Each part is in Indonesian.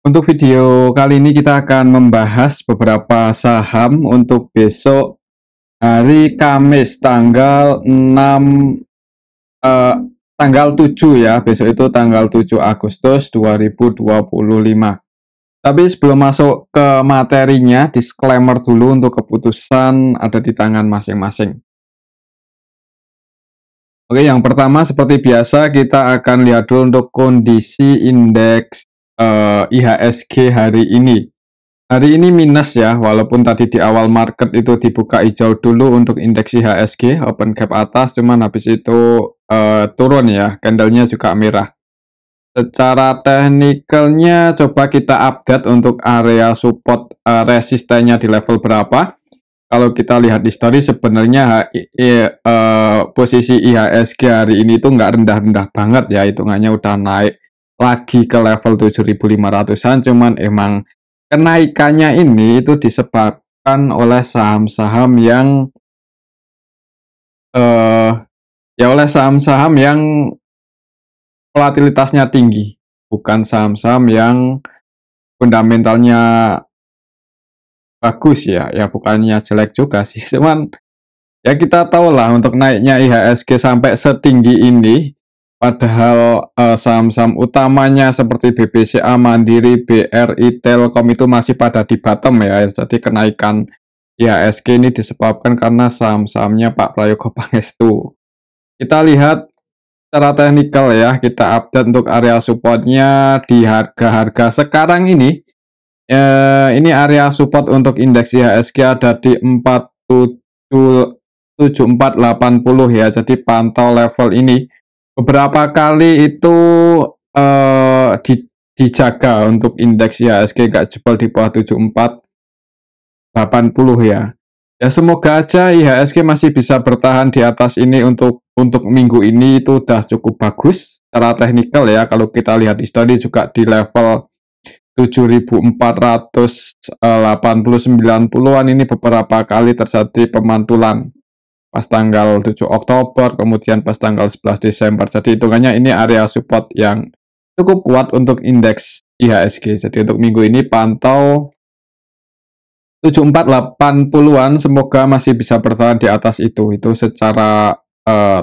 Untuk video kali ini kita akan membahas beberapa saham untuk besok hari Kamis eh, tanggal 7 ya. Besok itu tanggal 7 Agustus 2025. Tapi sebelum masuk ke materinya, disclaimer dulu untuk keputusan ada di tangan masing-masing. Oke, yang pertama seperti biasa kita akan lihat dulu untuk kondisi indeks IHSG hari ini. Hari ini minus ya, walaupun tadi di awal market itu dibuka hijau dulu untuk indeks IHSG, open gap atas, cuman habis itu turun ya, candlenya juga merah. Secara teknikalnya coba kita update untuk area support resistennya di level berapa. Kalau kita lihat di story sebenarnya posisi IHSG hari ini itu nggak rendah-rendah banget ya, hitungannya udah naik lagi ke level 7.500-an, cuman emang kenaikannya ini itu disebabkan oleh saham-saham yang oleh saham-saham yang volatilitasnya tinggi, bukan saham-saham yang fundamentalnya bagus ya, bukannya jelek juga sih, cuman ya kita tahu lah untuk naiknya IHSG sampai setinggi ini, padahal saham-saham utamanya seperti BBCA, Mandiri, BRI, Telkom itu masih pada di bottom ya, jadi kenaikan IHSG ini disebabkan karena saham-sahamnya Pak Prayogo Pangestu. Kita lihat secara teknikal ya, kita update untuk area supportnya di harga-harga sekarang ini. Ini area support untuk indeks IHSG ada di 7480 ya, jadi pantau level ini beberapa kali itu dijaga untuk indeks IHSG nggak jebol di bawah 7480 ya. Ya semoga aja IHSG masih bisa bertahan di atas ini untuk minggu ini, itu udah cukup bagus secara teknikal ya. Kalau kita lihat di story juga di level 7.480-90-an ini beberapa kali terjadi pemantulan pas tanggal 7 Oktober, kemudian pas tanggal 11 Desember. Jadi hitungannya ini area support yang cukup kuat untuk indeks IHSG. Jadi untuk minggu ini pantau 7480-an, semoga masih bisa bertahan di atas itu secara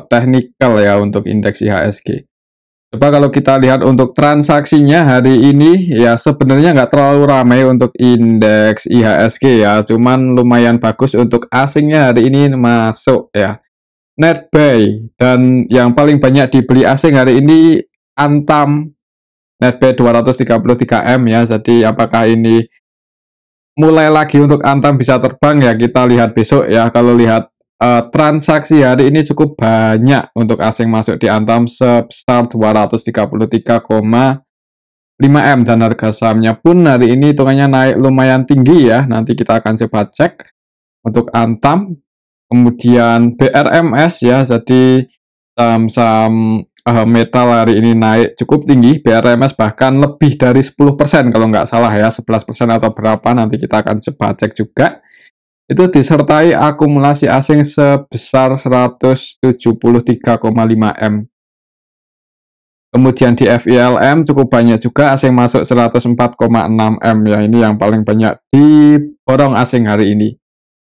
teknikal ya untuk indeks IHSG. Coba kalau kita lihat untuk transaksinya hari ini ya sebenarnya nggak terlalu ramai untuk indeks IHSG ya, cuman lumayan bagus untuk asingnya hari ini masuk ya. Net buy dan yang paling banyak dibeli asing hari ini Antam, net buy 233M ya. Jadi apakah ini mulai lagi untuk Antam bisa terbang ya, kita lihat besok ya. Kalau lihat transaksi hari ini cukup banyak untuk asing masuk di Antam sebesar 233,5M, dan harga sahamnya pun hari ini hitungannya naik lumayan tinggi ya. Nanti kita akan coba cek untuk Antam. Kemudian BRMS ya, jadi saham-saham metal hari ini naik cukup tinggi. BRMS bahkan lebih dari 10% kalau nggak salah ya, 11% atau berapa, nanti kita akan coba cek juga. Itu disertai akumulasi asing sebesar 173,5M. Kemudian di FILM cukup banyak juga asing masuk 104,6M ya, ini yang paling banyak diborong asing hari ini.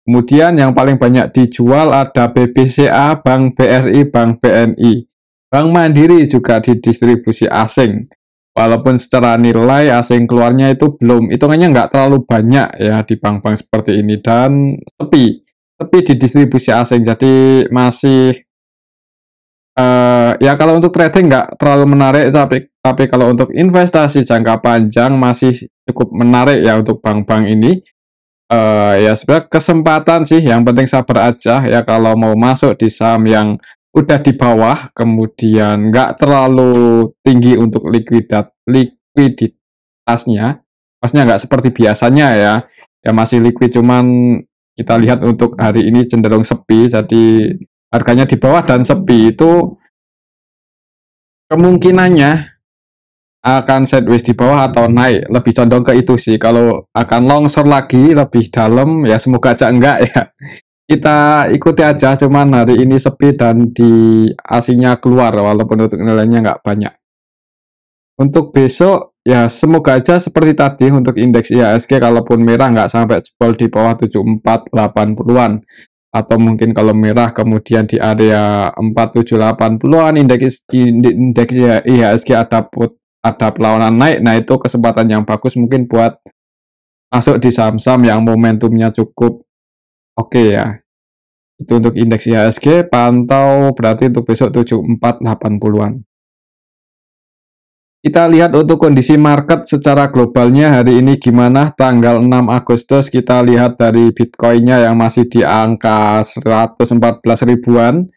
Kemudian yang paling banyak dijual ada BBCA, Bank BRI, Bank BNI. Bank Mandiri juga didistribusi asing. Walaupun secara nilai asing keluarnya itu belum, hitungannya nggak terlalu banyak ya di bank-bank seperti ini, dan sepi di distribusi asing, jadi masih ya kalau untuk trading nggak terlalu menarik, tapi kalau untuk investasi jangka panjang masih cukup menarik ya untuk bank-bank ini. Ya sebenarnya kesempatan sih, yang penting sabar aja ya kalau mau masuk di saham yang udah di bawah, kemudian nggak terlalu tinggi untuk likuiditasnya, maksudnya nggak seperti biasanya ya masih liquid, cuman kita lihat untuk hari ini cenderung sepi, jadi harganya di bawah dan sepi, itu kemungkinannya akan sideways di bawah atau naik, lebih condong ke itu sih. Kalau akan longsor lagi lebih dalam ya semoga aja enggak ya, kita ikuti aja, cuman hari ini sepi dan di asingnya keluar walaupun untuk nilainya nggak banyak. Untuk besok ya semoga aja seperti tadi untuk indeks IHSG kalaupun merah nggak sampai jebol di bawah 74-80-an, atau mungkin kalau merah kemudian di area 47-80-an indeks IHSG ada perlawanan naik. Nah, itu kesempatan yang bagus mungkin buat masuk di saham-saham yang momentumnya cukup oke ya. Itu untuk indeks IHSG, pantau berarti untuk besok 74-80-an. Kita lihat untuk kondisi market secara globalnya hari ini gimana. Tanggal 6 Agustus kita lihat dari Bitcoin-nya yang masih di angka 114 ribuan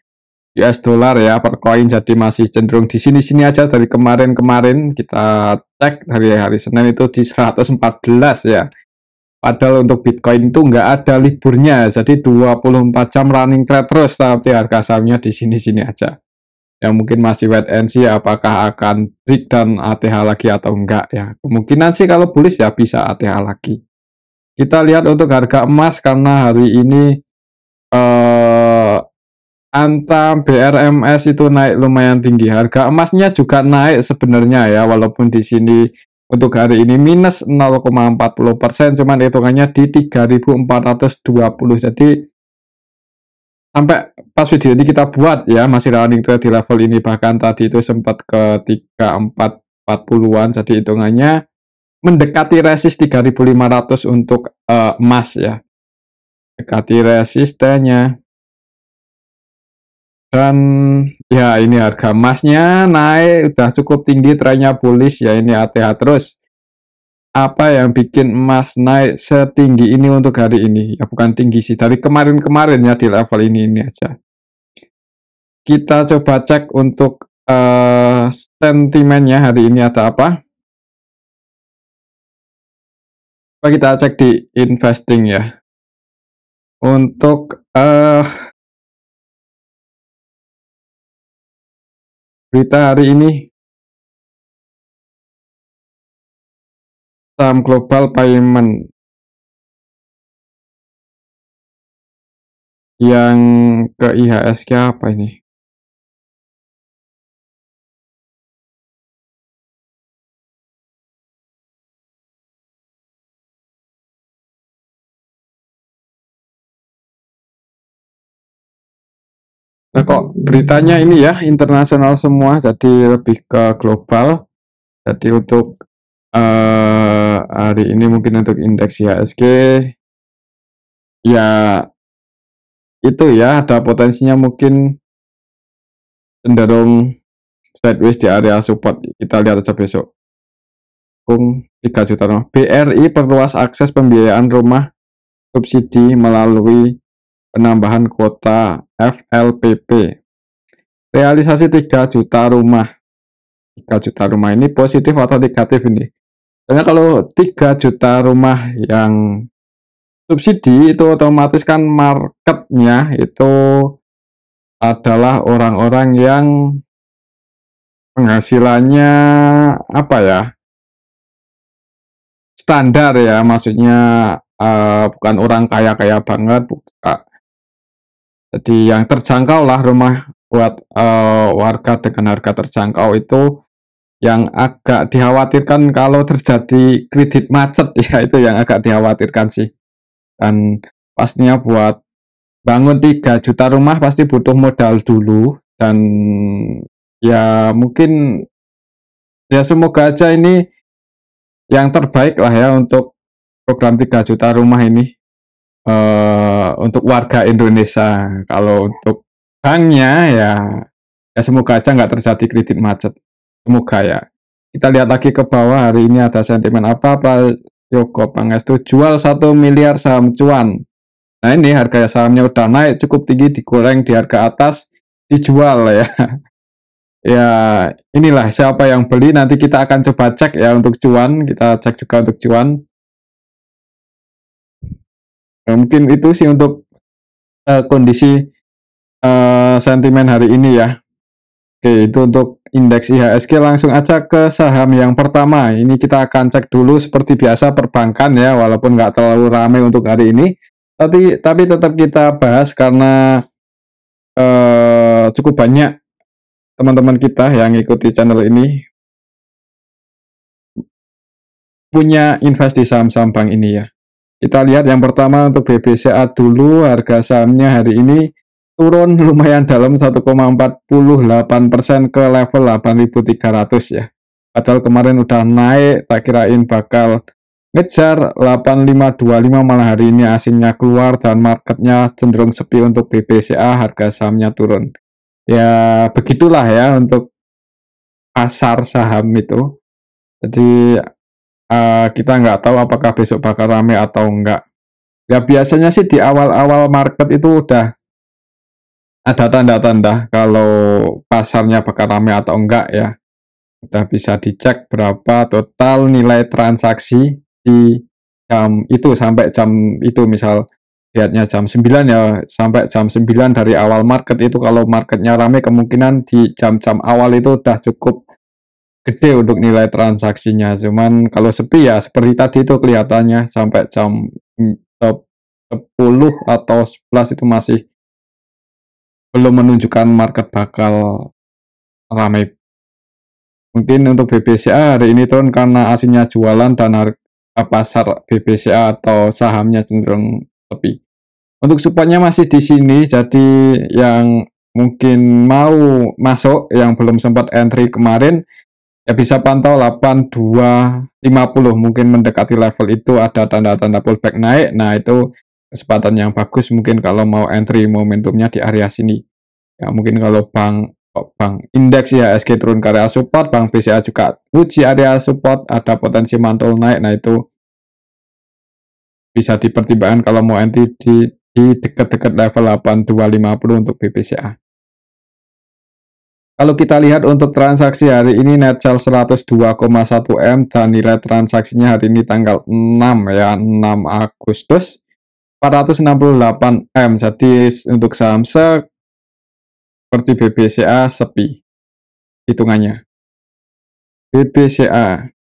US dollar ya per koin, jadi masih cenderung di sini-sini aja. Dari kemarin-kemarin kita cek dari hari Senin itu di 114 ya. Padahal untuk Bitcoin itu nggak ada liburnya, jadi 24 jam running trade terus, tapi harga sahamnya di sini-sini aja. Yang mungkin masih wait and see apakah akan breakdown ATH lagi atau enggak ya. Kemungkinan sih kalau bullish ya bisa ATH lagi. Kita lihat untuk harga emas karena hari ini Antam BRMS itu naik lumayan tinggi. Harga emasnya juga naik sebenarnya ya, walaupun di sini untuk hari ini minus 0,40%, cuman hitungannya di 3.420. Jadi sampai pas video ini kita buat ya masih running trade di level ini, bahkan tadi itu sempat ke 3440-an, jadi hitungannya mendekati resist 3.500 untuk emas ya, dekati resistennya. Dan ya ini harga emasnya naik udah cukup tinggi, trennya bullish ya, ini ATH terus. Apa yang bikin emas naik setinggi ini untuk hari ini? Ya bukan tinggi sih, dari kemarin-kemarin ya di level ini aja. Kita coba cek untuk sentimennya hari ini ada apa. Coba kita cek di investing ya. Untuk berita hari ini, saham global payment yang ke IHSG apa ini? Nah, kok beritanya ini ya internasional semua, jadi lebih ke global. Jadi untuk hari ini mungkin untuk indeks IHSG ya itu ya ada potensinya mungkin cenderung sideways di area support. Kita lihat aja besok. 3 juta rumah. BRI perluas akses pembiayaan rumah subsidi melalui penambahan kuota FLPP. Realisasi 3 juta rumah. 3 juta rumah ini positif atau negatif ini? Karena kalau 3 juta rumah yang subsidi itu otomatis kan marketnya itu adalah orang-orang yang penghasilannya apa ya, standar ya, maksudnya bukan orang kaya-kaya banget, jadi yang terjangkau lah rumah buat warga dengan harga terjangkau itu. Yang agak dikhawatirkan kalau terjadi kredit macet ya, itu yang agak dikhawatirkan sih. Dan pastinya buat bangun 3 juta rumah pasti butuh modal dulu, dan ya mungkin ya semoga aja ini yang terbaik lah ya untuk program 3 juta rumah ini untuk warga Indonesia. Kalau untuk banknya ya semoga aja nggak terjadi kredit macet, semoga ya. Kita lihat lagi ke bawah, hari ini ada sentimen apa Yoko Pangestu jual 1 miliar saham cuan. Nah ini harga sahamnya udah naik cukup tinggi, digoreng di harga atas, dijual ya. Ya inilah siapa yang beli, nanti kita akan coba cek ya untuk cuan, kita cek juga untuk cuan. Nah, mungkin itu sih untuk kondisi sentimen hari ini ya. Oke, itu untuk indeks IHSG. Langsung aja ke saham yang pertama. Ini kita akan cek dulu seperti biasa perbankan ya, walaupun nggak terlalu ramai untuk hari ini. Tapi tetap kita bahas karena cukup banyak teman-teman kita yang ikuti channel ini. punya invest di saham-saham bank ini ya. Kita lihat yang pertama untuk BBCA dulu, harga sahamnya hari ini turun lumayan dalam 1,48% ke level 8.300 ya. Padahal kemarin udah naik, tak kirain bakal ngejar 8525, malah hari ini asingnya keluar dan marketnya cenderung sepi untuk BBCA, harga sahamnya turun. Ya begitulah ya untuk pasar saham itu. Jadi kita nggak tahu apakah besok bakal rame atau enggak. Ya biasanya sih di awal-awal market itu udah ada tanda-tanda kalau pasarnya bakal rame atau enggak ya. Udah bisa dicek berapa total nilai transaksi di jam itu sampai jam itu, misal lihatnya jam 9 ya, sampai jam 9 dari awal market itu, kalau marketnya rame kemungkinan di jam-jam awal itu udah cukup gede untuk nilai transaksinya. Cuman kalau sepi ya seperti tadi itu kelihatannya sampai jam 10 atau 11 itu masih belum menunjukkan market bakal ramai. Mungkin untuk BBCA hari ini turun karena asingnya jualan dan pasar BBCA atau sahamnya cenderung sepi. Untuk supportnya masih di sini, jadi yang mungkin mau masuk yang belum sempat entry kemarin ya bisa pantau 8250, mungkin mendekati level itu ada tanda-tanda pullback naik. Nah, itu kesempatan yang bagus mungkin kalau mau entry momentumnya di area sini. Ya mungkin kalau bank indeks ya SG turun ke area support, bank BCA juga uji area support, ada potensi mantul naik. Nah, itu bisa dipertimbangkan kalau mau entry di dekat-dekat level 8250 untuk BBCA. Kalau kita lihat untuk transaksi hari ini net sell 102,1 M dan nilai transaksinya hari ini tanggal 6 ya, 6 Agustus 468 M. Jadi untuk saham seperti BBCA sepi hitungannya. BBCA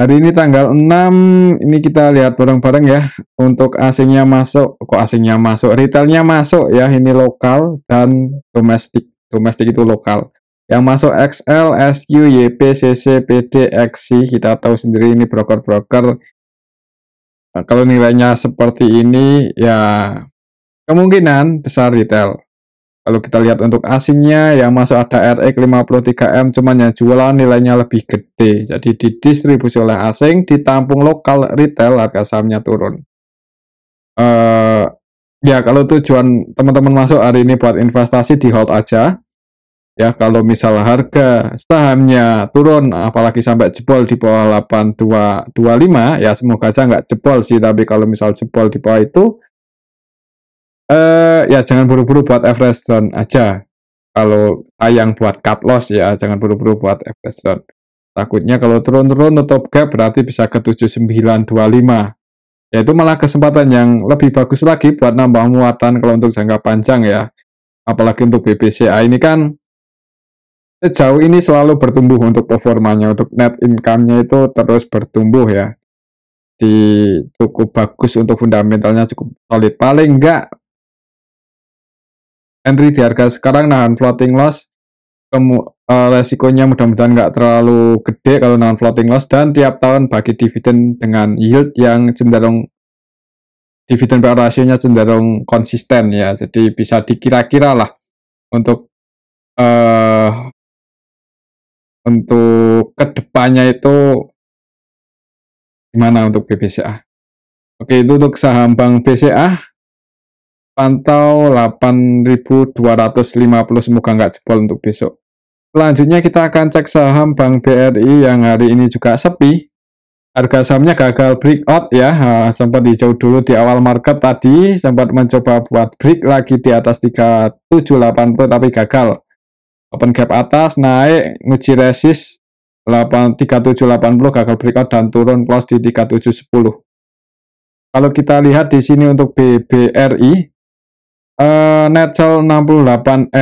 hari ini tanggal 6, ini kita lihat bareng-bareng ya. Untuk asingnya masuk, kok asingnya masuk, retailnya masuk ya, ini lokal dan domestik. Domestik itu lokal. Yang masuk XL, SQ, YP, CC, PD, XC, kita tahu sendiri ini broker-broker. Nah, kalau nilainya seperti ini ya kemungkinan besar retail. Kalau kita lihat untuk asingnya yang masuk ada RX 53M, cuman yang jualan nilainya lebih gede. Jadi didistribusi oleh asing, ditampung lokal retail, harga sahamnya turun. Ya kalau tujuan teman-teman masuk hari ini buat investasi, di hold aja. Ya kalau misal harga sahamnya turun, apalagi sampai jebol di bawah 8225, ya semoga aja nggak jebol sih. Tapi kalau misal jebol di bawah itu, ya jangan buru-buru buat average zone aja. Kalau sayang buat cut loss ya jangan buru-buru buat average zone. Takutnya kalau turun-turun nutup gap berarti bisa ke 7925. Ya itu malah kesempatan yang lebih bagus lagi buat nambah muatan kalau untuk jangka panjang ya. Apalagi untuk BBCA ini kan sejauh ini selalu bertumbuh untuk performanya, untuk net income-nya itu terus bertumbuh ya. Cukup bagus untuk fundamentalnya, cukup solid. Paling enggak entry di harga sekarang nahan floating loss, resikonya mudah-mudahan nggak terlalu gede kalau nahan floating loss, dan tiap tahun bagi dividen dengan yield yang cenderung dividen per rasionya cenderung konsisten ya, jadi bisa dikira-kira lah untuk kedepannya itu gimana untuk BBCA. Oke, itu untuk saham Bank BCA pantau 8.250, semoga nggak jebol untuk besok. Selanjutnya kita akan cek saham Bank BRI yang hari ini juga sepi. Harga sahamnya gagal breakout ya, sempat hijau dulu di awal market tadi, sempat mencoba buat break lagi di atas 3780 tapi gagal. Open gap atas, naik, nguji resist 3780, gagal breakout dan turun close di 3710. Kalau kita lihat di sini untuk BBRI, net sell 68,5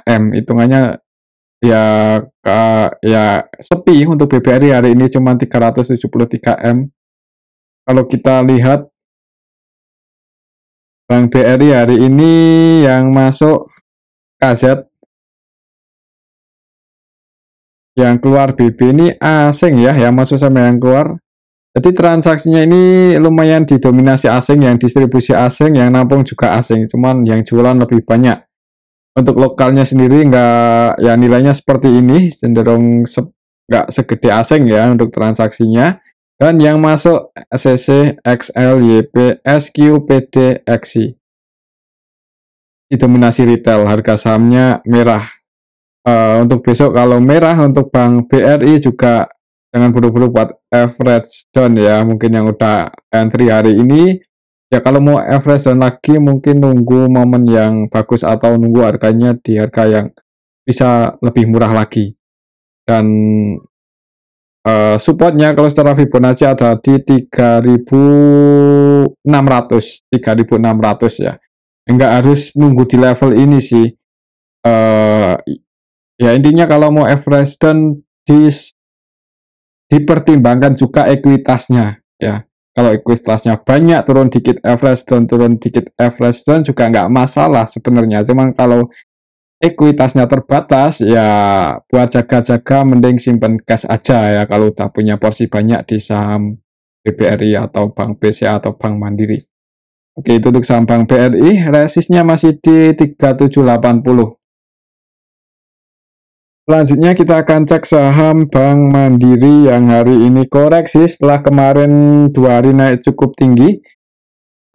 M, hitungannya ya ya sepi untuk BBRI hari ini, cuma 373 M. Kalau kita lihat Bank BRI hari ini yang masuk KZ yang keluar BB ini asing ya, yang masuk sama yang keluar. Jadi transaksinya ini lumayan didominasi asing, yang distribusi asing, yang nampung juga asing, cuman yang jualan lebih banyak. Untuk lokalnya sendiri nggak, ya nilainya seperti ini, cenderung nggak segede asing ya untuk transaksinya. Dan yang masuk SCC, XL, YP, SQ, PD, XI. Didominasi retail, harga sahamnya merah. Untuk besok kalau merah untuk Bank BRI juga jangan buru-buru buat average down ya, mungkin yang udah entry hari ini ya kalau mau average down lagi mungkin nunggu momen yang bagus atau nunggu harganya di harga yang bisa lebih murah lagi. Dan supportnya kalau secara Fibonacci ada di 3.600 ya. Enggak harus nunggu di level ini sih. Ya intinya kalau mau average down dipertimbangkan juga ekuitasnya ya. Kalau ekuitasnya banyak turun dikit average down juga nggak masalah sebenarnya. Cuman kalau ekuitasnya terbatas ya buat jaga-jaga mending simpen cash aja ya kalau udah punya porsi banyak di saham BBRI atau Bank BCA atau Bank Mandiri. Oke, itu untuk saham Bank BRI, resistnya masih di 3780. Selanjutnya kita akan cek saham Bank Mandiri yang hari ini koreksi setelah kemarin 2 hari naik cukup tinggi.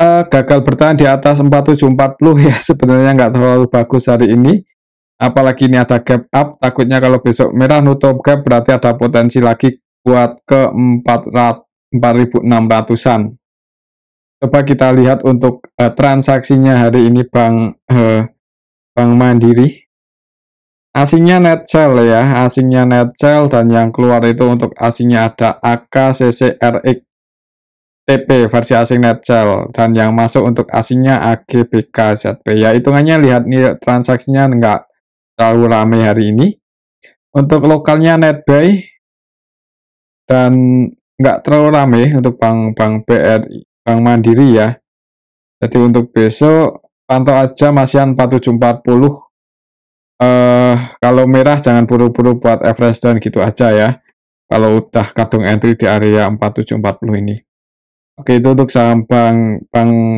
Gagal bertahan di atas 4740 ya, sebenarnya nggak terlalu bagus hari ini. Apalagi ini ada gap up, takutnya kalau besok merah nutup gap berarti ada potensi lagi buat ke 4.600-an. Coba kita lihat untuk transaksinya hari ini Bank Mandiri. Asingnya net sell ya, asingnya net sell, dan yang keluar itu untuk asingnya ada AKCCRX TP versi asing net sell, dan yang masuk untuk asingnya AGBKZP. Ya hitungannya lihat nih transaksinya enggak terlalu ramai hari ini. Untuk lokalnya net buy dan enggak terlalu ramai untuk Bank BRI, Bank Mandiri ya. Jadi untuk besok pantau aja masihan 4740. Kalau merah jangan buru-buru buat average down gitu aja ya. Kalau udah kadung entry di area 4740 ini. Oke, itu untuk saham Bank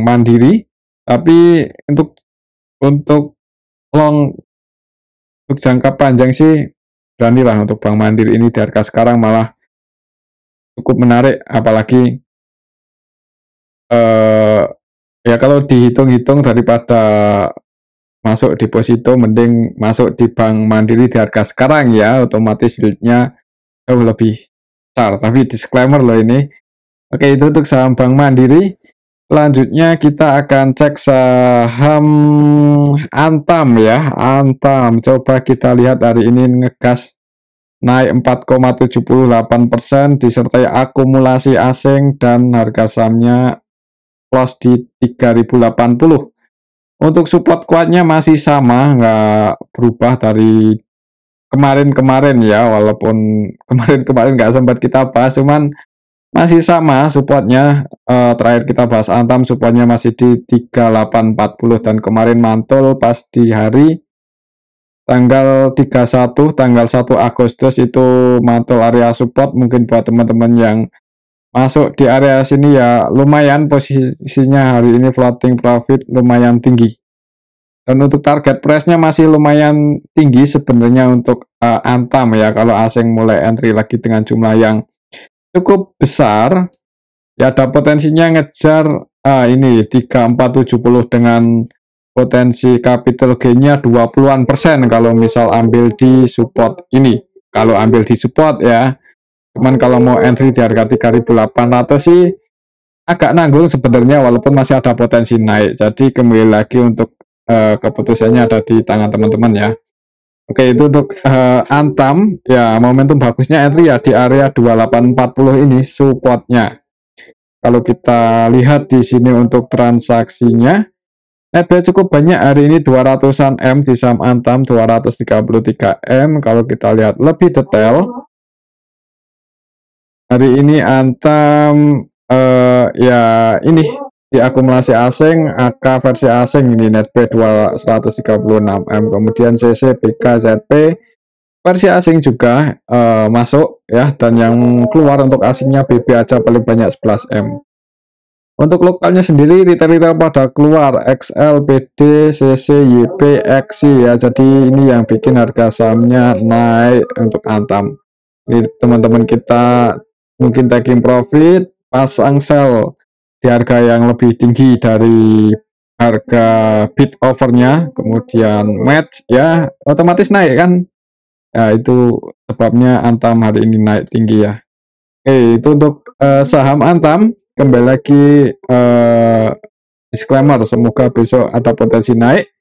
Mandiri. Tapi untuk long, untuk jangka panjang sih beranilah untuk Bank Mandiri ini di harga sekarang malah cukup menarik, apalagi ya kalau dihitung-hitung daripada masuk deposito mending masuk di Bank Mandiri di harga sekarang ya, otomatis yieldnya jauh lebih besar. Tapi disclaimer loh ini. Oke, itu untuk saham Bank Mandiri. Selanjutnya kita akan cek saham Antam ya. Antam, coba kita lihat hari ini ngegas naik 4,78% disertai akumulasi asing dan harga sahamnya close di 3080. Untuk support kuatnya masih sama, nggak berubah dari kemarin-kemarin ya, walaupun kemarin-kemarin nggak sempat kita bahas, cuman masih sama supportnya. Terakhir kita bahas Antam, supportnya masih di 3840, dan kemarin mantul pas di hari tanggal 31, tanggal 1 Agustus itu mantul area support. Mungkin buat teman-teman yang masuk di area sini ya lumayan posisinya hari ini floating profit lumayan tinggi. Dan untuk target price-nya masih lumayan tinggi sebenarnya untuk Antam ya. Kalau asing mulai entry lagi dengan jumlah yang cukup besar, ya ada potensinya ngejar ini 3470 dengan potensi capital gain-nya 20-an% kalau misal ambil di support ini. Kalau ambil di support ya. Cuman kalau mau entry di harga 3800 sih agak nanggung sebenarnya, walaupun masih ada potensi naik. Jadi kembali lagi untuk keputusannya ada di tangan teman-teman ya. Oke, itu untuk Antam ya, momentum bagusnya entry ya di area 2840 ini supportnya. Kalau kita lihat di sini untuk transaksinya, net buy cukup banyak hari ini 200-an M di saham Antam, 233 M. Kalau kita lihat lebih detail, hari ini Antam ya ini diakumulasi asing, AK versi asing ini net buy 236 M, kemudian CC, BK, ZP, versi asing juga masuk ya, dan yang keluar untuk asingnya BB aja paling banyak 11M. Untuk lokalnya sendiri retail-retail pada keluar XL, PD, CC, YP, XI ya. Jadi ini yang bikin harga sahamnya naik untuk Antam. Ini teman-teman kita mungkin taking profit, pasang sell di harga yang lebih tinggi dari harga bid overnya, kemudian match ya, otomatis naik kan. Ya itu sebabnya Antam hari ini naik tinggi ya. Oke, itu untuk saham Antam. Kembali lagi disclaimer, semoga besok ada potensi naik.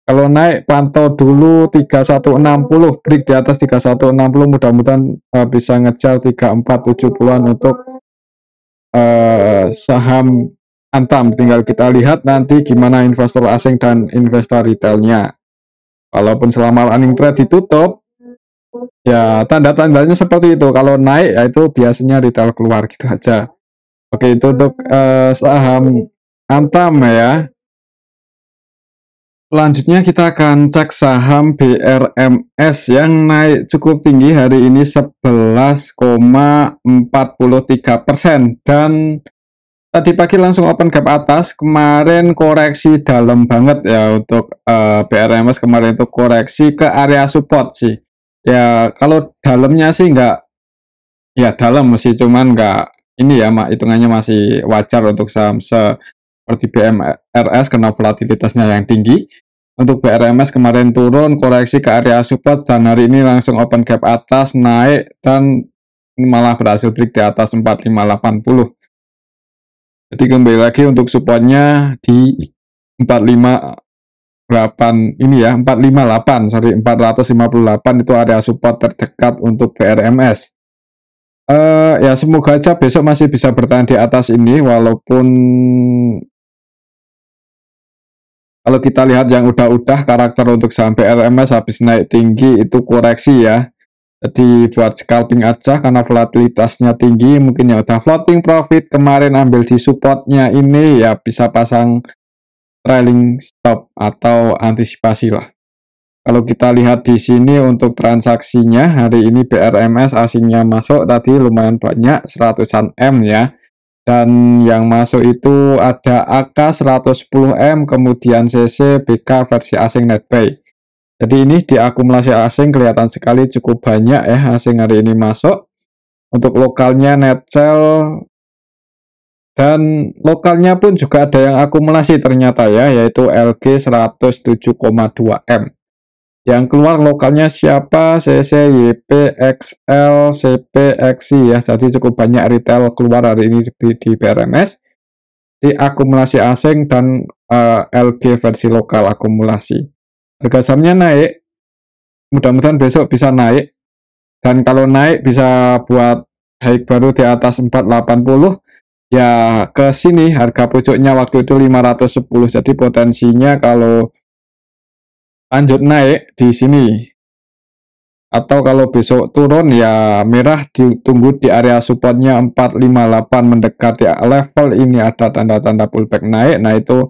Kalau naik pantau dulu 3160, break di atas 3160, mudah-mudahan bisa ngejar 3470-an untuk saham Antam. Tinggal kita lihat nanti gimana investor asing dan investor retailnya. Walaupun selama running trade ditutup, ya tanda-tandanya seperti itu. Kalau naik ya itu biasanya retail keluar gitu aja. Oke, itu untuk saham Antam ya. Selanjutnya kita akan cek saham BRMS yang naik cukup tinggi hari ini 11,43%, dan tadi pagi langsung open gap atas. Kemarin koreksi dalam banget ya untuk BRMS, kemarin itu koreksi ke area support sih. Ya kalau dalamnya sih nggak, ya dalam sih, cuman nggak ini ya, hitungannya masih wajar untuk saham seperti BMRS karena volatilitasnya yang tinggi. Untuk BRMS kemarin turun, koreksi ke area support, dan hari ini langsung open gap atas, naik, dan malah berhasil break di atas 4580. Jadi kembali lagi untuk supportnya di 458 ini ya, 458 itu area support terdekat untuk BRMS. Ya semoga aja besok masih bisa bertahan di atas ini, walaupun kalau kita lihat yang udah karakter untuk saham BRMS habis naik tinggi itu koreksi ya. Jadi buat scalping aja karena volatilitasnya tinggi, mungkin yang udah floating profit kemarin ambil di supportnya ini ya bisa pasang trailing stop atau antisipasi lah. Kalau kita lihat di sini untuk transaksinya hari ini BRMS asingnya masuk tadi lumayan banyak, 100-an M ya. Dan yang masuk itu ada AK 110M, kemudian CC, BK versi asing netbuy. Jadi ini di akumulasi asing kelihatan sekali cukup banyak ya asing hari ini masuk. Untuk lokalnya net sell, dan lokalnya pun juga ada yang akumulasi ternyata ya, yaitu LG 107,2M. Yang keluar lokalnya siapa? CC, YP, XL, CP, XI ya. Jadi cukup banyak retail keluar hari ini di BRMS. Di akumulasi asing dan LG versi lokal akumulasi. Harga sahamnya naik. Mudah-mudahan besok bisa naik. Dan kalau naik bisa buat high baru di atas 480. Ya ke sini harga pucuknya waktu itu 510. Jadi potensinya kalau lanjut naik di sini, atau kalau besok turun ya merah, ditunggu di area supportnya 458 mendekati level ini ada tanda-tanda pullback naik. Nah itu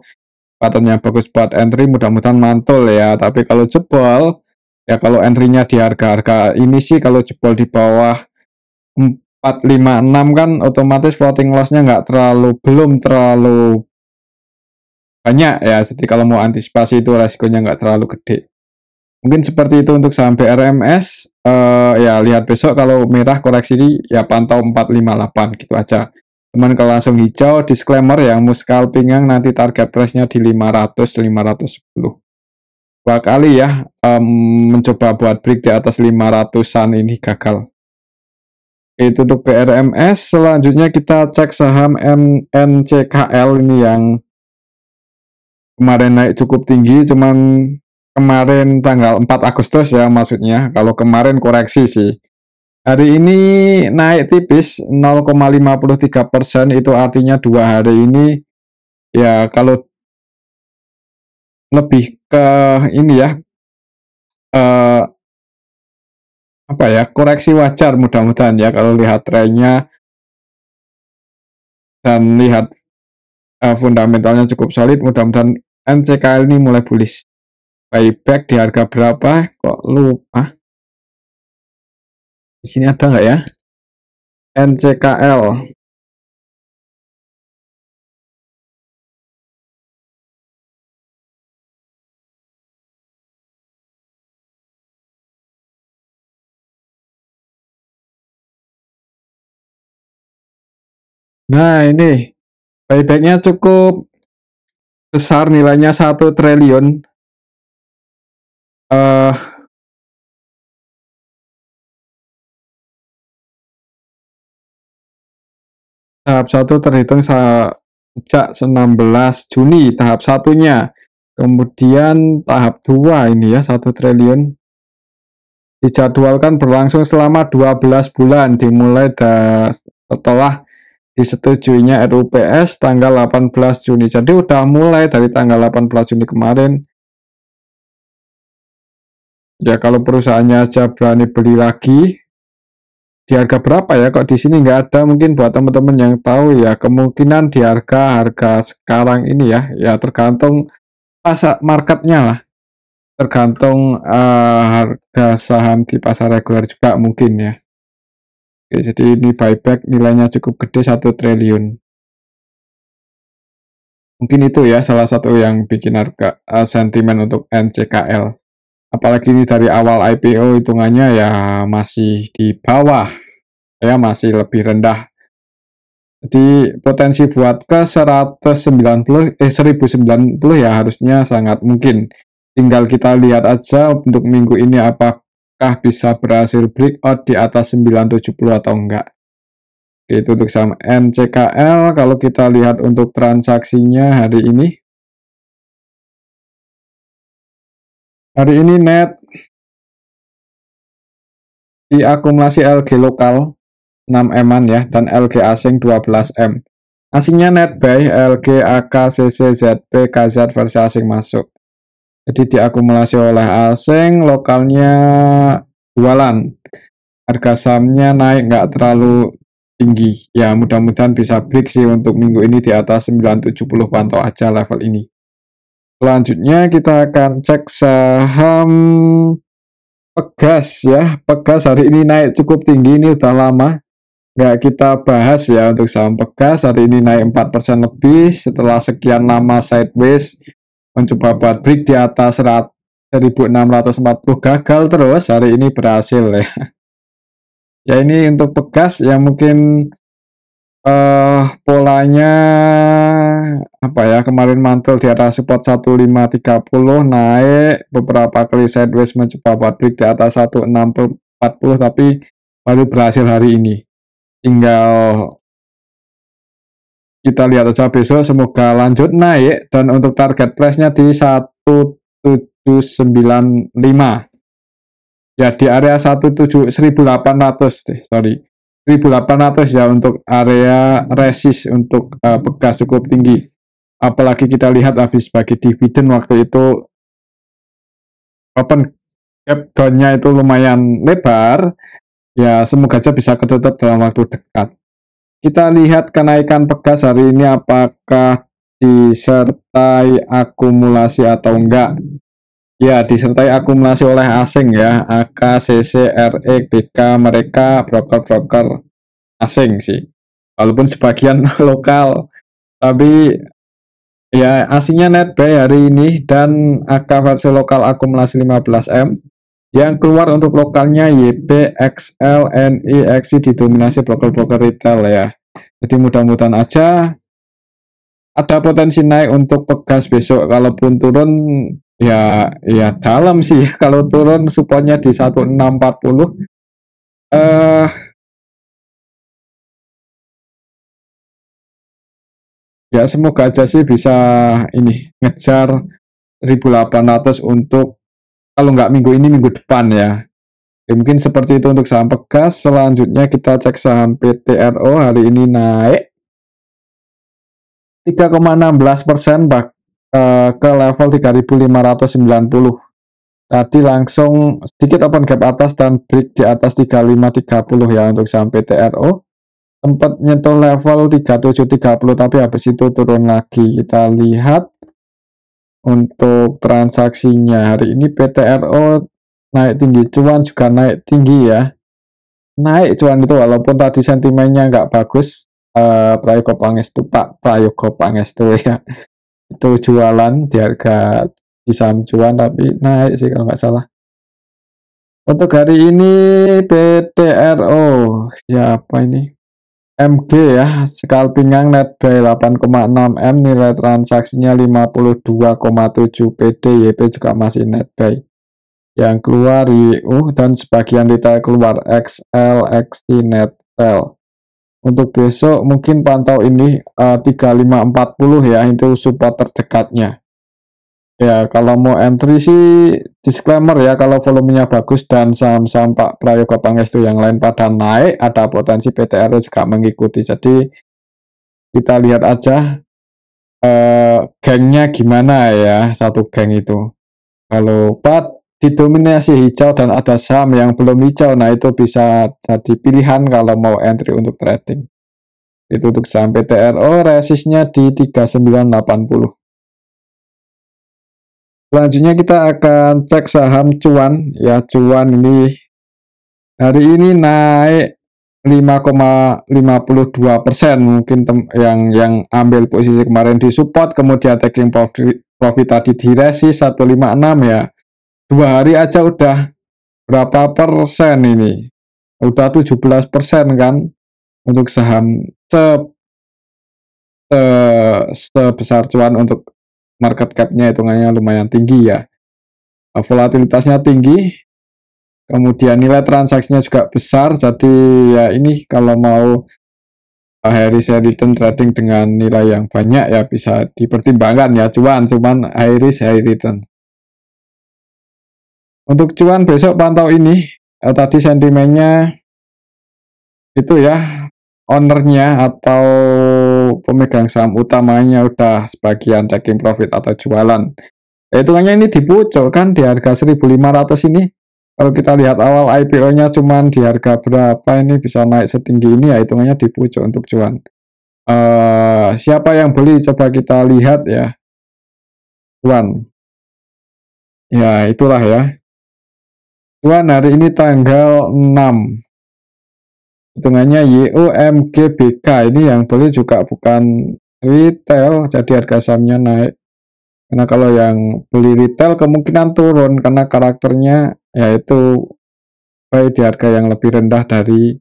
patternnya bagus buat entry, mudah-mudahan mantul ya. Tapi kalau jebol ya, kalau entry-nya di harga-harga ini sih, kalau jebol di bawah 456 kan otomatis floating loss-nya belum terlalu banyak ya. Jadi kalau mau antisipasi itu resikonya nggak terlalu gede. Mungkin seperti itu untuk saham BRMS. Ya lihat besok kalau merah koreksi ya pantau 458 gitu aja. Cuman kalau langsung hijau, disclaimer yang mau scalping nanti target price-nya di 500-510. Dua kali ya mencoba buat break di atas 500-an ini gagal. Itu untuk BRMS. Selanjutnya kita cek saham NCKL ini yang kemarin naik cukup tinggi, cuman kemarin tanggal 4 Agustus ya maksudnya. Kalau kemarin koreksi sih. Hari ini naik tipis 0,53%, itu artinya 2 hari ini ya kalau lebih ke ini ya apa ya, koreksi wajar mudah-mudahan ya kalau lihat trennya dan lihat fundamentalnya cukup solid, mudah-mudahan NCKL ini mulai bullish. Buyback di harga berapa? Kok lupa? Di sini ada nggak ya? NCKL. Nah, ini buybacknya cukup besar, nilainya 1 triliun. Tahap 1 terhitung sejak 19 Juni, tahap satunya. Kemudian tahap 2 ini ya, 1 triliun. Dijadwalkan berlangsung selama 12 bulan, dimulai setelah disetujuinya RUPS tanggal 18 Juni. Jadi udah mulai dari tanggal 18 Juni kemarin. Ya kalau perusahaannya aja berani beli lagi, di harga berapa ya? Kok di sini nggak ada? Mungkin buat teman-teman yang tahu ya, kemungkinan di harga sekarang ini ya, ya tergantung pasar marketnya lah, tergantung harga saham di pasar reguler juga mungkin ya. Oke, jadi ini buyback nilainya cukup gede, 1 triliun. Mungkin itu ya salah satu yang bikin harga sentimen untuk NCKL. Apalagi ini dari awal IPO hitungannya ya masih di bawah, ya masih lebih rendah. Jadi potensi buat ke 1090 ya harusnya sangat mungkin. Tinggal kita lihat aja untuk minggu ini apakah bisa berhasil breakout di atas 970 atau enggak. Itu untuk saham NCKL. Kalau kita lihat untuk transaksinya hari ini. Hari ini net diakumulasi LG lokal 6M-an ya, dan LG asing 12M. Asingnya net buy, LG, AK, CC, ZP, KZ versi asing masuk. Jadi diakumulasi oleh asing, lokalnya jualan. Harga sahamnya naik nggak terlalu tinggi. Ya mudah-mudahan bisa break sih untuk minggu ini di atas 970, pantau aja level ini. Selanjutnya kita akan cek saham Pegas ya. Pegas hari ini naik cukup tinggi, ini udah lama nggak kita bahas ya. Untuk saham Pegas hari ini naik 4% lebih setelah sekian lama sideways, mencoba buat break di atas 1640, gagal terus, hari ini berhasil ya. Ya ini untuk Pegas yang mungkin polanya apa ya, kemarin mantul di atas support 1530, naik beberapa kali sideways mencoba buat break di atas 1640, tapi baru berhasil hari ini. Tinggal kita lihat aja besok, semoga lanjut naik, dan untuk target price-nya di 1795 ya, di area 1800 deh, sorry, 1800 ya untuk area resist untuk Pegas cukup tinggi. Apalagi kita lihat habis bagi dividen waktu itu open gap down-nya itu lumayan lebar ya, semoga aja bisa ketutup dalam waktu dekat. Kita lihat kenaikan Pegas hari ini apakah disertai akumulasi atau enggak. Ya, disertai akumulasi oleh asing ya, AK, CC, RE, BK, mereka broker-broker asing sih. Walaupun sebagian lokal, tapi ya asingnya net buy hari ini, dan AK versi lokal akumulasi 15M. Yang keluar untuk lokalnya YP, XL, NI, XI didominasi broker-broker retail ya. Jadi mudah-mudahan aja ada potensi naik untuk Pegas besok. Kalaupun turun ya dalam sih. Kalau turun supportnya di 1640. Ya semoga aja sih bisa ini ngejar 1800 untuk, kalau nggak minggu ini minggu depan ya. Mungkin seperti itu untuk saham Pegas. Selanjutnya kita cek saham PTRO, hari ini naik 3,16% ke level 3590. Tadi langsung sedikit open gap atas dan break di atas 3530 ya untuk saham PTRO. Sempat nyentuh level 3730 tapi habis itu turun lagi. Kita lihat untuk transaksinya hari ini PTRO naik tinggi, cuan juga naik tinggi ya. naik cuan itu walaupun tadi sentimennya nggak bagus. Prayogo Pangestu, Pak Prayogo Pangestu ya, itu jualan di harga di saham cuan tapi naik sih kalau nggak salah. Untuk hari ini PTRO siapa ini? MG ya, scalpingan net buy 8,6 M, nilai transaksinya 52,7 PD, YP juga masih net buy. Yang keluar YU dan sebagian retail keluar XL, XT, Netpel. Untuk besok mungkin pantau ini 3540 ya, itu support terdekatnya. Ya, kalau mau entry sih disclaimer ya, kalau volumenya bagus dan saham-saham Pak Prayogo Pangestu yang lain pada naik, ada potensi PTRO juga mengikuti. Jadi kita lihat aja gengnya gimana ya, satu geng itu. Kalau Pak didominasi hijau dan ada saham yang belum hijau, nah itu bisa jadi pilihan kalau mau entry untuk trading. Itu untuk saham PTRO, resistnya di 3980. Selanjutnya kita akan cek saham cuan ya. Cuan ini hari ini naik 5,52%. Mungkin yang ambil posisi kemarin di support, kemudian taking profit tadi di resist 156 ya. 2 hari aja udah berapa persen ini? Udah 17% kan untuk saham sebesar cuan. Untuk market cap-nya hitungannya lumayan tinggi ya. Volatilitasnya tinggi, kemudian nilai transaksinya juga besar. Jadi ya ini kalau mau high risk high return trading dengan nilai yang banyak ya bisa dipertimbangkan ya cuman high risk high return. Untuk cuan besok pantau ini tadi sentimennya itu ya, ownernya atau pemegang saham utamanya udah sebagian taking profit atau jualan. Hitungannya ini di pucuk kan di harga 1.500 ini. Kalau kita lihat awal IPO-nya cuman di harga berapa ini bisa naik setinggi ini ya, hitungannya di pucuk untuk cuan. Siapa yang beli coba kita lihat ya. Cuan. Ya itulah ya. Cuan hari ini tanggal 6. Hitungannya YUMGBK, ini yang beli juga bukan retail, jadi harga sahamnya naik. Karena kalau yang beli retail kemungkinan turun karena karakternya yaitu buy di harga yang lebih rendah dari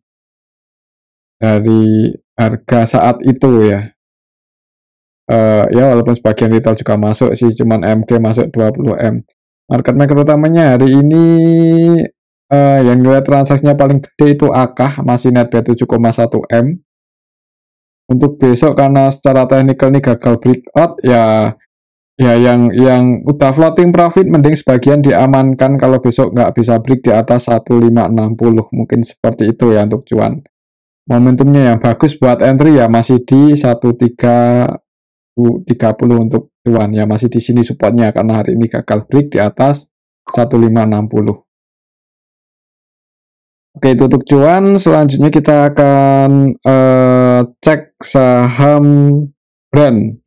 harga saat itu ya. Ya walaupun sebagian retail juga masuk sih, cuman MG masuk 20M. Market maker utamanya hari ini yang nilai transaksinya paling gede itu AKAH, masih net buy 7,1 M. Untuk besok karena secara teknikal ini gagal breakout ya yang udah floating profit mending sebagian diamankan kalau besok nggak bisa break di atas 1560, mungkin seperti itu ya untuk cuan. Momentumnya yang bagus buat entry ya masih di 1330 untuk cuan ya, masih di sini supportnya karena hari ini gagal break di atas 1560. Oke, itu untuk cuan. Selanjutnya kita akan cek saham brand.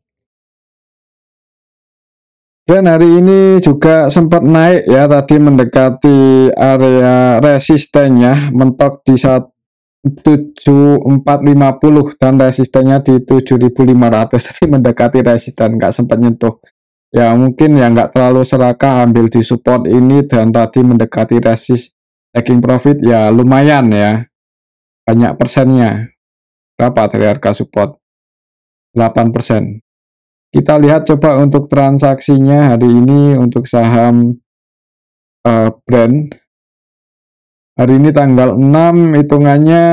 Dan hari ini juga sempat naik ya, tadi mendekati area resistennya, mentok di 7450 dan resistennya di 7500, tapi mendekati resisten, nggak sempat nyentuh. Ya mungkin ya nggak terlalu serakah ambil di support ini dan tadi mendekati resist, taking profit ya lumayan ya, banyak persennya. Berapa dari harga support? 8%. Kita lihat coba untuk transaksinya hari ini untuk saham brand. Hari ini tanggal 6, hitungannya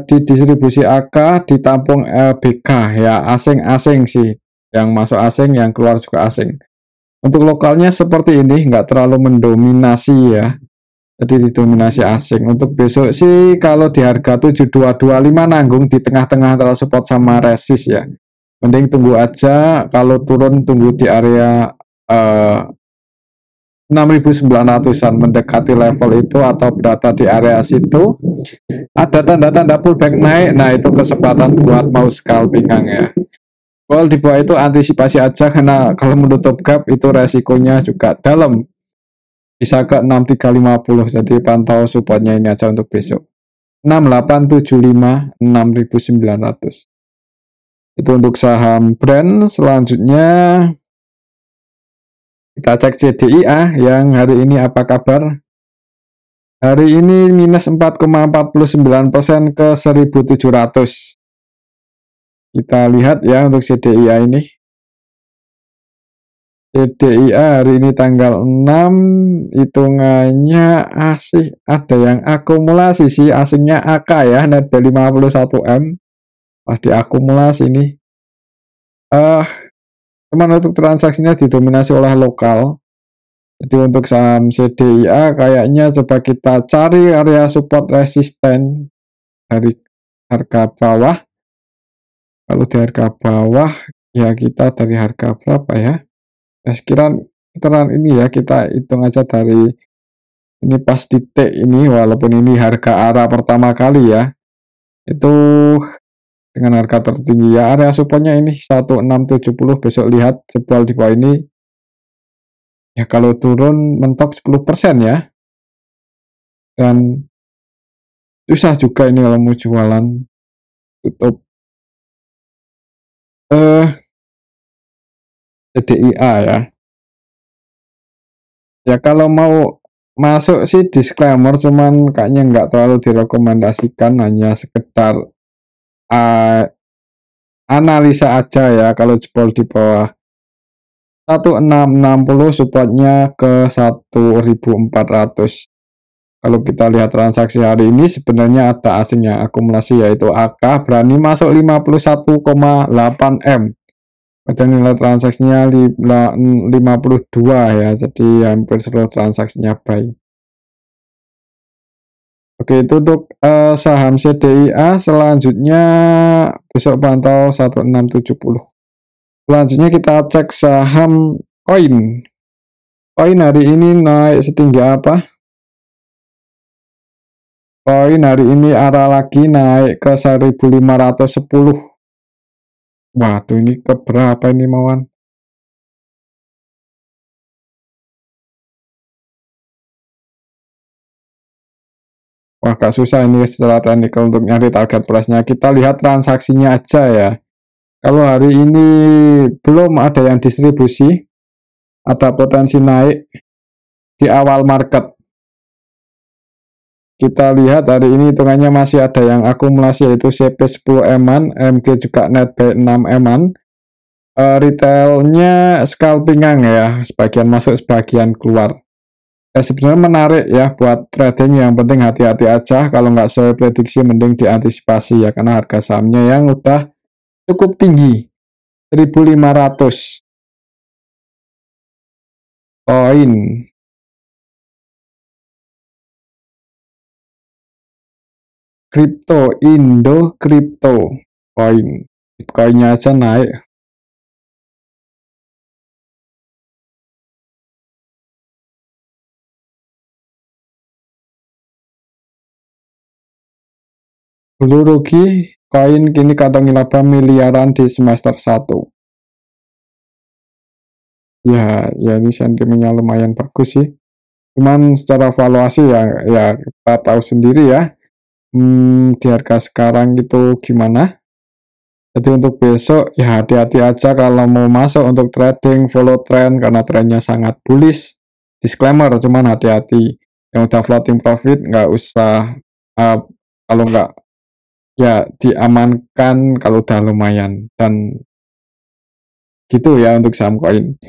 di distribusi AK ditampung BK ya, asing-asing sih. Yang masuk asing, yang keluar juga asing. Untuk lokalnya seperti ini, nggak terlalu mendominasi ya. Jadi didominasi asing. Untuk besok sih kalau di harga 7225 nanggung di tengah-tengah antara support sama resist ya. Mending tunggu aja, kalau turun tunggu di area 6.900-an mendekati level itu atau berada di area situ. Ada tanda-tanda pullback naik, nah itu kesempatan buat mau scalpingan ya. Kalau di bawah itu antisipasi aja karena kalau menutup gap itu resikonya juga dalam. Bisa ke 6350, jadi pantau supportnya ini aja untuk besok. 6875 6.900. Itu untuk saham brand. Selanjutnya kita cek CDIA yang hari ini apa kabar. Hari ini minus 4,49% ke 1.700. Kita lihat ya untuk CDIA ini. CDIA hari ini tanggal 6, hitungannya asih, ada yang akumulasi sih, asingnya AK ya, ada 51M. Pas diakumulasi ini. Cuman untuk transaksinya didominasi oleh lokal. Jadi untuk saham CDIA kayaknya coba kita cari area support resisten dari harga bawah. Kalau di harga bawah ya kita dari harga berapa ya? Sekitaran ini ya, kita hitung aja dari ini pas titik ini, walaupun ini harga arah pertama kali ya, itu dengan harga tertinggi ya, area supportnya ini 1670. Besok lihat jebol di bawah ini ya, kalau turun mentok 10% ya, dan susah juga ini kalau mau jualan tutup CDIA ya. Ya kalau mau masuk sih disclaimer, cuman kayaknya nggak terlalu direkomendasikan, hanya sekedar analisa aja ya. Kalau jebol di bawah 1660 supportnya ke 1400. Kalau kita lihat transaksi hari ini sebenarnya ada asing yang akumulasi, yaitu AK berani masuk 51,8M. Pada nilai transaksinya 52 ya, jadi hampir seluruh transaksinya buy. Oke, itu untuk saham CDIA. Selanjutnya besok pantau 1670. Selanjutnya kita cek saham koin. Koin hari ini naik setinggi apa? Koin hari ini arah lagi naik ke 1510. Waduh, ini keberapa ini Mawan? Wah, agak susah ini secara teknikal untuk nyari target price-nya. Kita lihat transaksinya aja ya. Kalau hari ini belum ada yang distribusi, ada potensi naik di awal market. Kita lihat hari ini hitungannya masih ada yang akumulasi, yaitu CP10M-an, MG juga net buy 6M-an. Retailnya scalpingan ya, sebagian masuk, sebagian keluar. Sebenarnya menarik ya buat trading, yang penting hati-hati aja. Kalau nggak sesuai prediksi mending diantisipasi ya, karena harga sahamnya yang udah cukup tinggi, 1.500. Koin kripto, Indo kripto koin, Bitcoinnya aja naik. Dulu rugi, koin kini kantongi laba miliaran di semester 1. Ya ini sentimennya lumayan bagus sih. Cuman secara valuasi ya kita tahu sendiri ya. Di harga sekarang itu gimana. Jadi untuk besok ya hati-hati aja kalau mau masuk untuk trading, follow trend karena trennya sangat bullish. Disclaimer, cuman hati-hati. Yang udah floating profit nggak usah, kalau nggak ya diamankan kalau udah lumayan. Dan gitu ya untuk saham koin.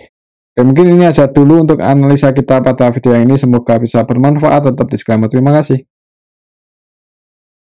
Oke, mungkin ini aja dulu untuk analisa kita pada video yang ini. Semoga bisa bermanfaat. Tetap disclaimer. Terima kasih.